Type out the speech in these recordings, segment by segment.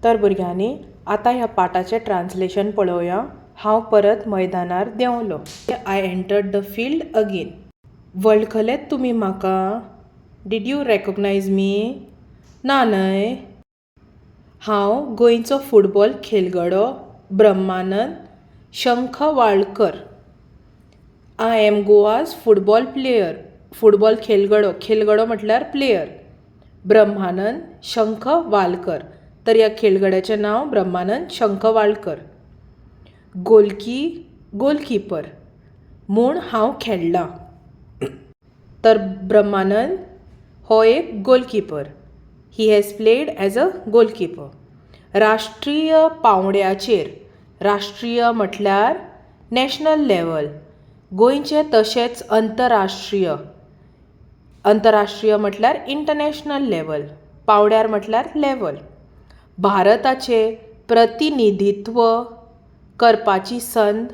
तर भुरग्यांनी आतां ह्या पाठाचें ट्रान्सलेशन पळोवया. हांव परत मैदानार देंवलो. I entered the field again. वळखलेत तुमी म्हाका? Did you recognise me? ना न्हय. हांव गोंयचो फुटबॉल खेळगडो Brahmanand Shankhwalkar. I am Goa's football player. Football खेळगडो म्हटल्यार प्लेयर. ब्रह्मानंद शंखवाळकर. तर ह्या खेळगड्याचें नांव ब्रह्मानंद शंखवाळकर. गोलकीपर म्हूण हांव खेळ्ळां. तर ब्रह्मानंद हो एक goalkeeper. He has played as a goalkeeper. राष्ट्रीय पांवड्याचेर, राष्ट्रीय म्हटल्यार नॅशनल लेवल, गोंयचे तशेंच अंतरराष्ट्रीय म्हटल्यार इंटरनॅशनल लेवल, पांवड्यार म्हटल्यार लेवल, भारताचें प्रतिनिधित्व करपाची संद.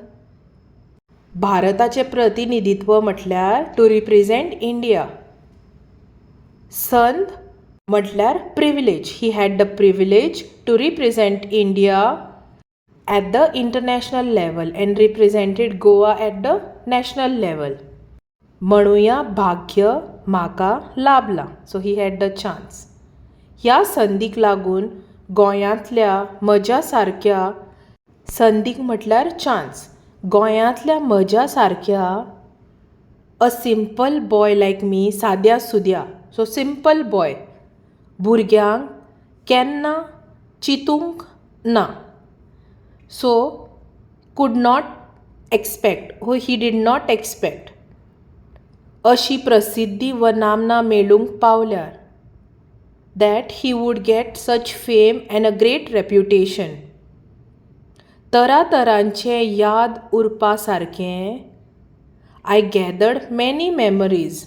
भारताचें प्रतिनिधित्व म्हटल्यार टू रिप्रेझेंट इंडिया. संद म्हटल्यार privilege. He had the privilege to represent India at the international level and represented Goa at the national level. म्हणुया भाग्य म्हाका लाभला. सो ही हॅड द चान्स. ह्या संदीक लागून गोंयांतल्या म्हज्या सारक्या, संदीक म्हटल्यार चान्स, गोंयांतल्या म्हज्या सारक्या a simple boy like me, साद्या सुद्या, सो सिंपल बॉय, भुरग्यांक केन्ना चिंतूंक ना. So could not expect, he did not expect अशी प्रसिद्धी व नामना मेळूंक पावल्यार, that he would get such fame and a great reputation. तरातरांचे याद उरपा सारकें आय गॅदर्ड मेनी मेमरीज.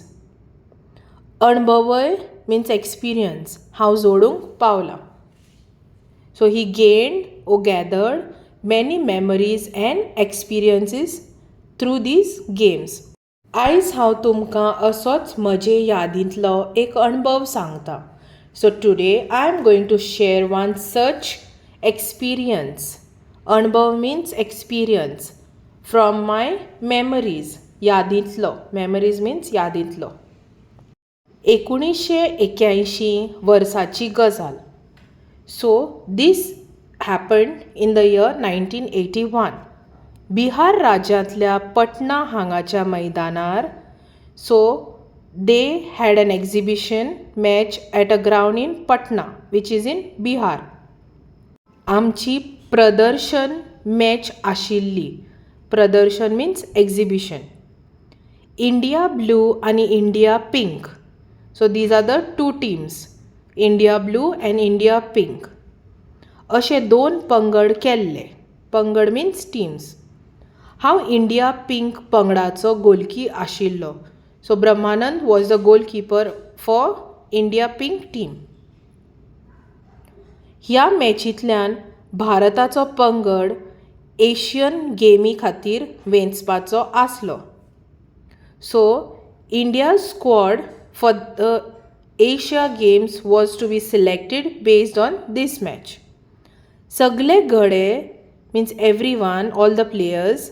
अणभवय मिन्स एक्सपिरियन्स हांव जोडूंक पावलां. So he gained or gathered many memories and experiences through these games. आयज हांव तुमकां असोच म्हजे यादींतलो एक अणभव सांगता. So today I am going to share one such experience. अणभव means experience from my memories. यादींतलो, मेमरीज मिन्स यादींतलो. 1981 वर्साची गजाल. So these happened in the year 1981. Bihar राज्यांतल्या पटना हांगाच्या मैदानार. सो they had an exhibition match at a ground in Patna, which is in Bihar. आमची प्रदर्शन मॅच आशिल्ली. प्रदर्शन means exhibition. इंडिया ब्लू आणि India pink. So these are the two teams, India blue and India pink. अशे दोन पंगड केल्ले. पंगड मिन्स टिम्स. हांव इंडिया पिंक पंगडाचो गोलकी आशिल्लो. So Brahmanand was the goalkeeper for India pink team. ह्या मॅचींतल्यान भारताचो पंगड एशियन गेमी खातीर वेंचपाचो आसलो. So India squad for the Asia games was to be selected based on this match. सगळे गडे means every one, all the players,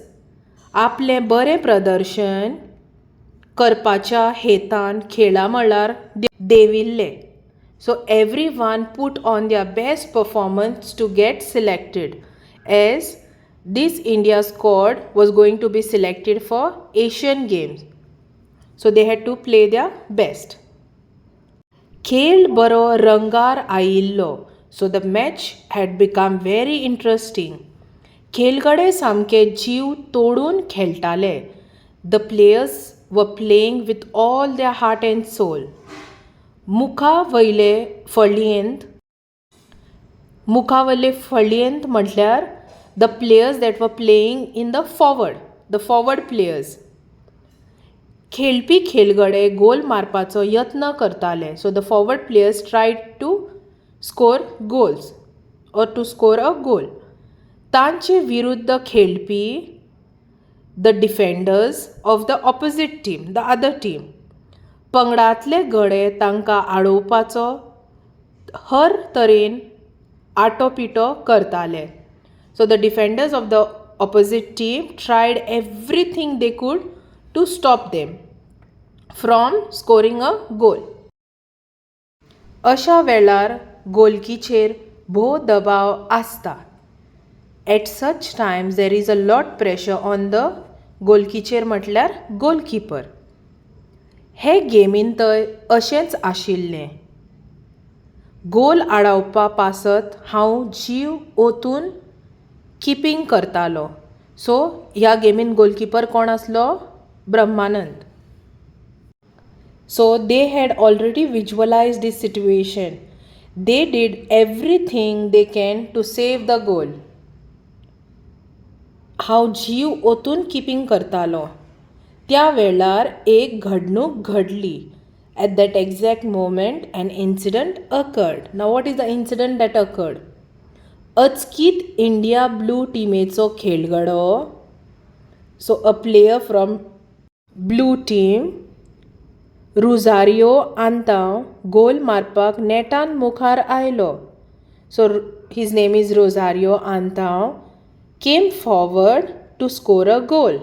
आपलें बरें प्रदर्शन करपाच्या हेतान खेळा मळार देंविल्ले. So every one put on their best performance to get selected, as this India squad was going to be selected for Asian games. So they had to play their best. खेळ बरो रंगार आयिल्लो. So the match had become very interesting. खेळगडे सामके जीव तोडून खेळटाले. The players were playing with all their heart and soul. मुखा वयले फळयेंत म्हटल्यार the players that were playing in the forward players. खेळपी खेळगडे गोल मारपाचो यत्न करताले. So the forward players tried to score goals or to score a goal. तांचे विरुद्ध खेळपी the defenders of the opposite team, the other team, पंगडांतले गडे तांकां आडोवपाचो हर तरेन आटोपिटो करताले. So the defenders of the opposite team tried everything they could to stop them from scoring a goal. अशा वेळार गोलकीचेर भोव दबाव आसता. At such times there is a lot pressure on the गोलकीचेर म्हटल्यार गोलकीपर. हे गेमीन थंय अशेंच आशिल्लें. गोल आडावपा पासत हांव जीव ओतून किपींग करतालो. सो ह्या गेमीन गोलकीपर कोण आसलो? ब्रह्मानंद. So they had already visualized this situation. They did everything they can to save the goal. हांव जीव ओतून किपींग करतालो. त्या वेळार एक घडणूक घडली. At that exact moment an incident occurred. Now what is the incident that occurred? अचकीत इंडिया ब्लू टिमेचो खेळगडो, so a player from blue team, Rosario Antao गोल मारपाक नेटान मुखार आयलो. So his name is Rosario Antao, came forward to score a goal.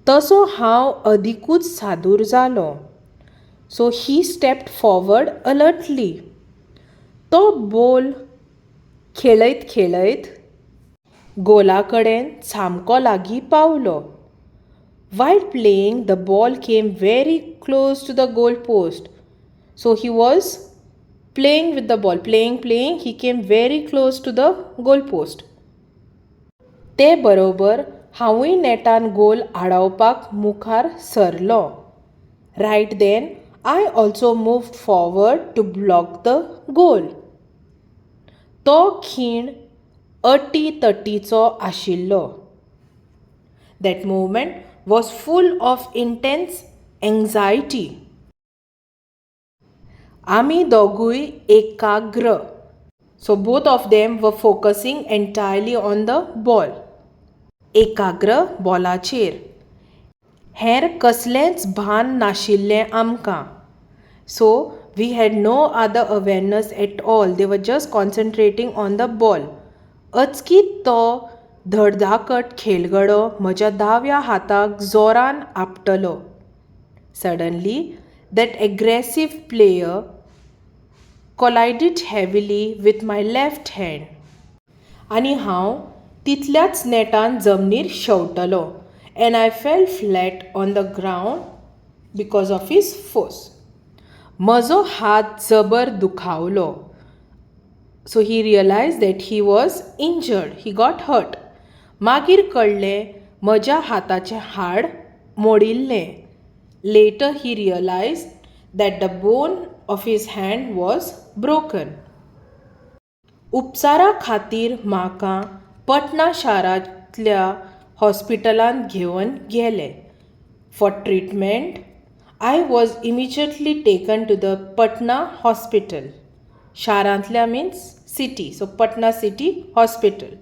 तसो हांव अधिकूच सादूर जालो. So he stepped forward alertly. तो बॉल खेळयत खेळयत गोला कडेन सामको लागीं Paulo. While playing, the ball came very close to the goal post. So he was playing with the ball, playing, he came very close to the goal post. ते बरोबर हांवूय नेटान गोल आडावपाक मुखार सरलो. Right then, I also moved forward to block the goal. तो खीण अटी-तटीचो आशिल्लो. That moment was full of intense anxiety. आमी दोगूय एकाग्र. So both of them were focusing entirely on the ball. एकाग्र बॉलाचेर. हेर कसलेंच भान नाशिल्लें आमकां. So we had no other awareness at all. They were just concentrating on the ball. अचकीत तो धडधाकट खेळगडो म्हज्या दाव्या हाताक जोरान आपटलो. Suddenly, that aggressive player collided heavily with my left hand. आनी हांव तितल्याच नेटान जमनीर शेवटलो. And I fell flat on the ground because of his force. म्हजो हात जबर दुखावलो. So he realized that he was injured. He got hurt. मागीर कळ्ळें म्हज्या हाताचें हाड मोडिल्लें. Later he realized that the bone of his hand was broken. उपचारा खातीर म्हाका पटना शारांतल्या हॉस्पिटलांत घेवन गेले. For treatment, I was immediately taken to the Patna hospital. शारांतल्या means city. So Patna city hospital.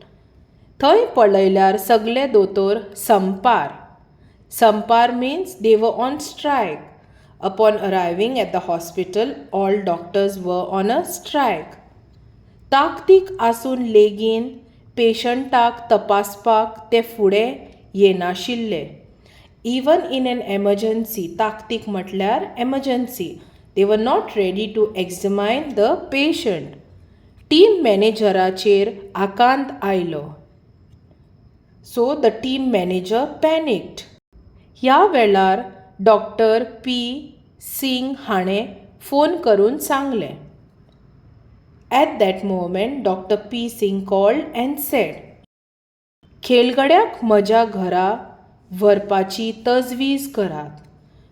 थंय पळयल्यार सगळे दोतोर संपार. संपार means they were on strike. Upon arriving at the hospital, all doctors were on a strike. ताकतीक आसून लेगीन पेशंटाक तपासपाक ते फुडें येनाशिल्ले. Even in an emergency, ताकतीक म्हटल्यार emergency, they were not ready to examine the patient. Team मॅनेजराचेर आकांत आयलो. So the team manager panicked. ह्या वेळार डॉक्टर पी सिंग हाणें फोन करून सांगलें. At that moment, Dr. P. Singh called and said, खेळगड्याक म्हज्या घरा व्हरपाची तजवीज करात.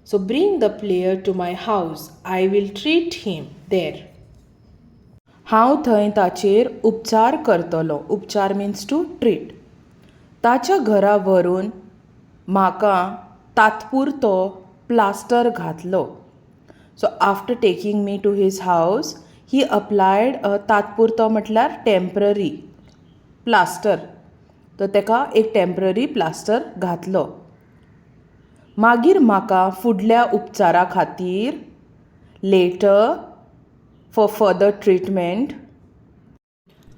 So bring the player to my house. I will treat him there. हांव थंय ताचेर उपचार करतलो. उपचार means to treat. ताच्या घरा व्हरून म्हाका तात्पुरतो प्लास्टर घातलो. So after taking me to his house, he applied a तात्पुरतो म्हटल्यार टेम्पररी प्लास्टर. तो तेका एक टेम्पररी प्लास्टर घातलो. मागीर म्हाका फुडल्या उपचारा खातीर letter for further treatment.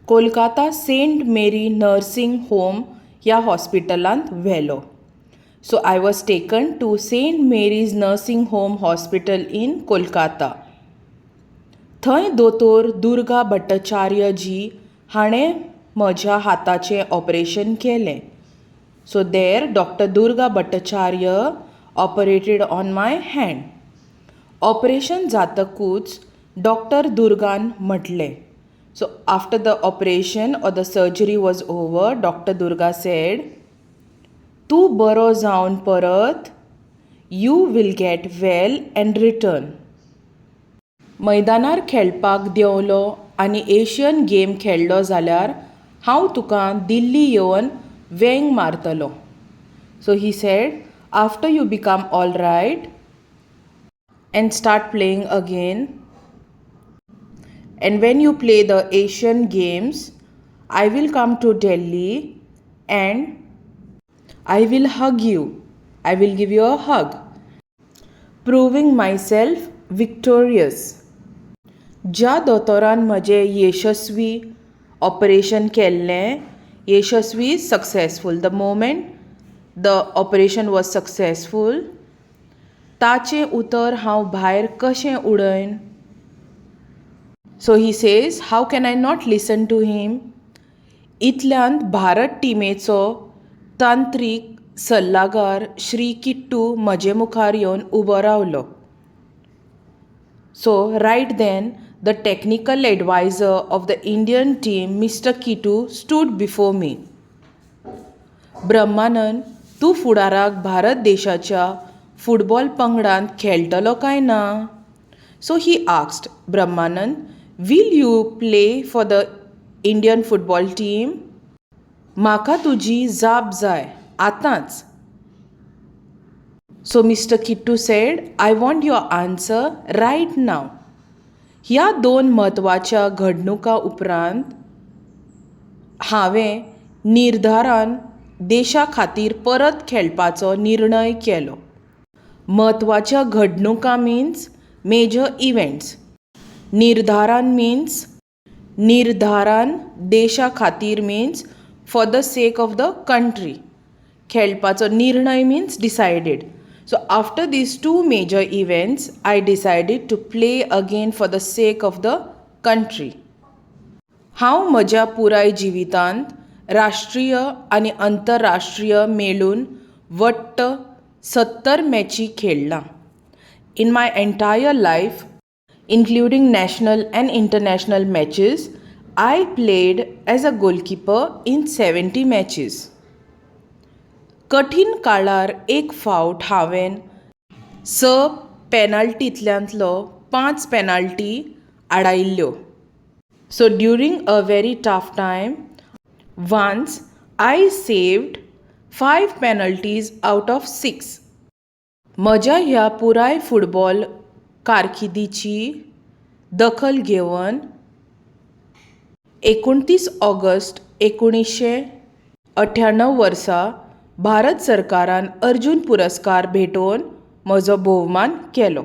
Kolkata Saint Mary nursing home ह्या हॉस्पिटलांत व्हेलो. So I was taken to Saint Mary's nursing home hospital in Kolkata. थंय दोतोर दुर्गा भट्टाचार्य जी हाणें म्हज्या हाताचें ऑपरेशन केलें. So there doctor Durga Bhattacharya operated on my hand. Operation जातकूच डॉक्टर दुर्गान म्हटलें. So after the operation or the surgery was over, Dr. Durga said, "तू बरो जावन परत, you will get well and return." मैदानार खेळपाक देवलो आनी एशियन गेम खेळ्ळो जाल्यार हांव तुका दिल्ली येवन वेंग मारतलो. So he said, after you become all right and start playing again, and when you play the Asian Games, I will come to Delhi and I will hug you. I will give you a hug, proving myself victorious. ज्या दोतोरान म्हजें यशस्वी operation केल्लें, यशस्वी successful, the moment the operation was successful, ताचें उतर हांव भायर कशें उडयन. So he says, how can I not listen to him? इतल्यांत भारत टिमेचो तांत्रीक सल्लागार श्री किट्टू म्हजे मुखार येवन उबो रावलो. So right then, the technical advisor of the Indian team, Mr. Kittu, stood before me. ब्रह्मानंद, तूं फुडाराक भारत देशाच्या फुटबॉल पंगडांत खेळटलो काय ना? So he asked, Brahmanand, will you play for the Indian football team? म्हाका तुजी जाप जाय आतांच. So Mr. Kittu said, I want your answer right now. ह्या दोन म्हत्वाच्या घडणुका उपरांत हांवें निर्धारान देशा खातीर परत खेळपाचो निर्णय केलो. म्हत्वाच्या घडणुका मिन्स मेजर इव्हेंट्स. निर्धारान मिन्स निर्धारान देशा खातीर mince for the sake of the country. खेळपाचो निर्णय mince decided. So after these two major events, I decided to play again for the sake of the country. हांव म्हज्या पुराय जिवितांत राष्ट्रीय आनी अंतरराष्ट्रीय मेळून वट्ट 70 मॅची खेळ्ळां. In my entire life, including national and international matches, I played as a goalkeeper in 70 matches. कठीण काळार एक फावट हांवें 6 पेनाल्टींतल्यांतलो 5 penalty आडायल्ल्यो. So during a very tough time, once I saved 5 penalties out of 6. म्हज्या ह्या पुराय फुटबॉल कारकिर्दीची दखल घेवन 29 ऑगस्ट 1998 वर्सा भारत सरकारान अर्जुन पुरस्कार भेटोवन म्हजो भोवमान केलो.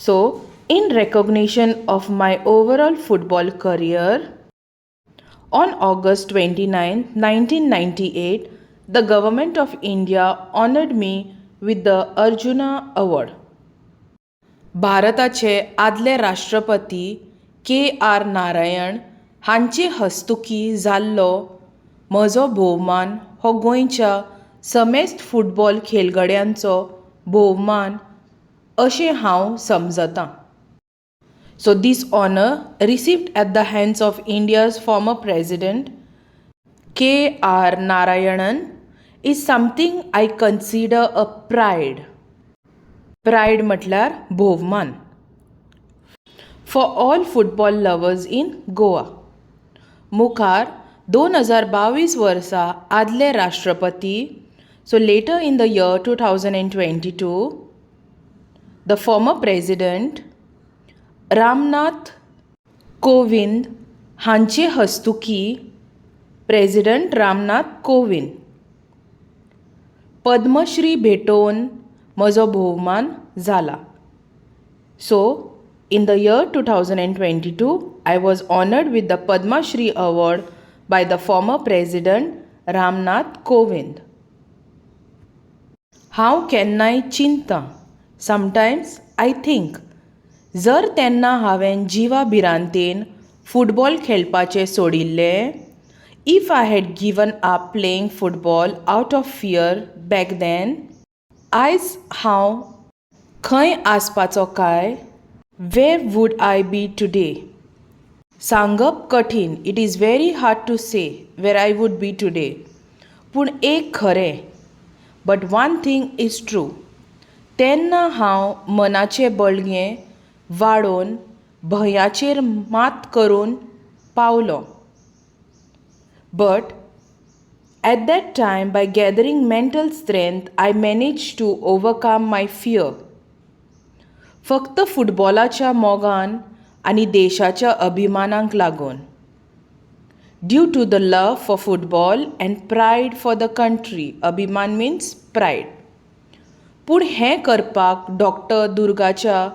So in recognition of my overall football career, on August 29, 1998, the Government of India honored me with the Arjuna Award. भारताचे आदले राष्ट्रपती K.R. नारायण हांचे हस्तुकी जाल्लो म्हजो भोवमान हो गोंयच्या समेस्त फुटबॉल खेळगड्यांचो भोवमान अशें हांव समजतां. So this honor received at the hands of India's former president K.R. Narayanan is something I consider a pride. Pride म्हटल्यार भोवमान. For all football lovers in Goa. मुखार 2022 वर्सा आदले राष्ट्रपती, so later in the year 2022, the former president Ramnath Kovind हांचे हस्तुकी president Ramnath Kovind Padmashri भेटोवन म्हजो भोवमान जाला. सो In the year 2022, I was honored with the Padma Shri Award by the former President Ramnath Kovind. हांव केन्नाय चिंततां. Sometimes I think जर तेन्ना हांवें जिवा भिरांतेन फुटबॉल खेळपाचें सोडिल्लें, if I had given up playing football out of fear back then, आयज हांव खंय आसपाचो काय? Where would I be today? सांगप कठीण. It is very hard to say where I would be today. पूण एक खरें, but one thing is true. तेन्ना हांव मनाचें बळगें वाडोवन भंयाचेर मात करून पावलो. But at that time, by gathering mental strength, I managed to overcome my fear. फक्त फुटबॉलाच्या मोगान आनी देशाच्या अभिमानाक लागून. Due to the love for football and pride for the country. अभिमान मीन्स प्रायड. पूण हें करपाक डॉक्टर दुर्गाच्या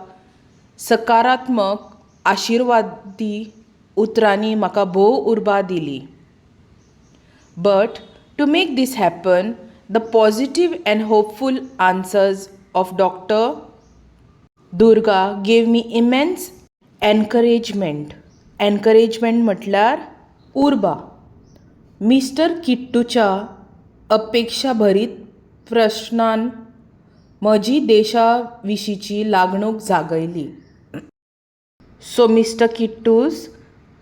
सकारात्मक आशिर्वादी उतरांनी म्हाका भोव उर्बा दिली. But to make this happen, the positive and hopeful answers of Dr. Durga gave me immense encouragement. Encouragement म्हटल्यार उर्बा. मिस्टर किट्टूच्या अपेक्षा भरीत प्रश्नान म्हजी देशा विशींची लागणूक जागयली. So Mr. Kittu's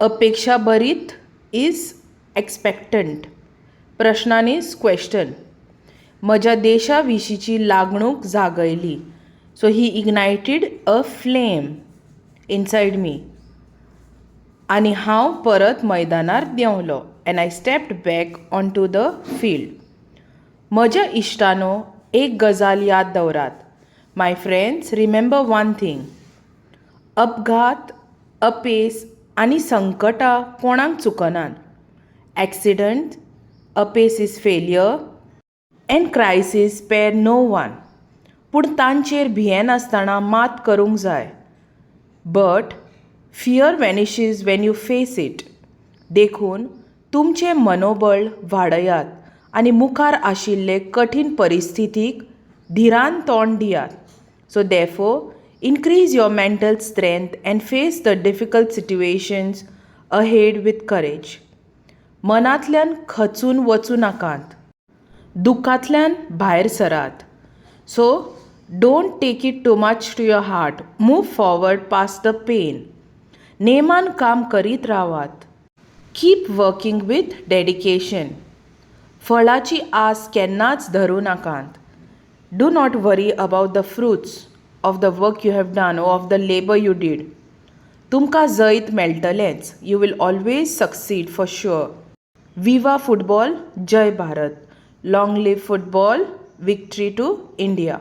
अपेक्षा भरीत is expectant. प्रश्नान इज क्वेश्चन. म्हज्या देशा विशींची लागणूक जागयली. So he ignited a flame inside me. आनी हांव परत मैदानार देंवलो. And I stepped back on to the field. म्हज्या इश्टानो, एक गजाल याद दवरात. My friends, remember one thing. अपघात, अपेस आनी संकटां कोणाक चुकनात. एक्सिडंट, अपेस is failure and crisis spare no one. पूण तांचेर भियेनासतना मात करूंक जाय. But fear vanishes when you face it. देखून तुमचें मनोबळ वाडयात आनी मुखार आशिल्ले कठीण परिस्थितीक धिरान तोंड दियात. सो देरफोर increase your mental strength and face the difficult situations ahead with courage. मनांतल्यान खचून वचूं नाकात. दुखांतल्यान भायर सरात. So don't take it too much to your heart. Move forward past the pain. नेमान काम करीत रावात. Keep working with dedication. फळाची आस केन्नाच धरूं नाकात. Do not worry about the fruits of the work you have done or of the labor you did. तुमकां जैत मेळटलेंच. You will always succeed for sure. Viva football, Jai Bharat. Long live football. Victory to India.